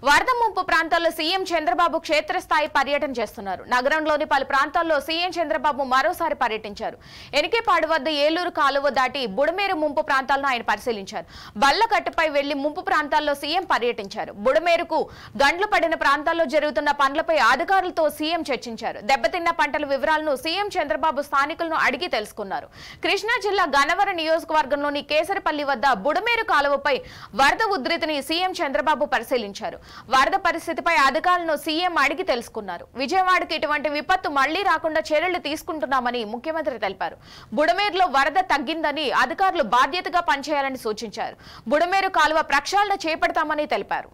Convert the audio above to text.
వరద ముంపు ప్రాంతాల్లో సీఎం చంద్రబాబు క్షేత్రస్థాయి పర్యటన చేస్తున్నారు. నగరంలోని పలు ప్రాంతాల్లో సీఎం చంద్రబాబు మరోసారి పర్యటించారు. ఎనికేపాడు వద్ద ఏలూరు కాలువ దాటి బుడమేరు ముంపు ప్రాంతాలను ఆయన పరిశీలించారు. బల్లకట్టుపై వెళ్లి ముంపు ప్రాంతాల్లో సీఎం పర్యటించారు. బుడమేరుకు గండ్లు పడిన ప్రాంతాల్లో జరుగుతున్న పనులపై అధికారులతో సీఎం చర్చించారు. దెబ్బతిన్న పంటల వివరాలను సీఎం చంద్రబాబు స్థానికులను అడిగి తెలుసుకున్నారు. కృష్ణా జిల్లా గన్నవరం నియోజకవర్గంలోని కేసరపల్లి వద్ద బుడమేరు కాలువపై వరద ఉధృతిని సీఎం చంద్రబాబు పరిశీలించారు. వరద పరిస్థితిపై అధికారులను సీఎం అడిగి తెలుసుకున్నారు. విజయవాడకి ఇటువంటి విపత్తు మళ్లీ రాకుండా చర్యలు తీసుకుంటున్నామని ముఖ్యమంత్రి తెలిపారు. బుడమేరులో వరద తగ్గిందని అధికారులు బాధ్యతగా పనిచేయాలని సూచించారు. బుడమేరు కాలువ ప్రక్షాళన చేపడతామని తెలిపారు.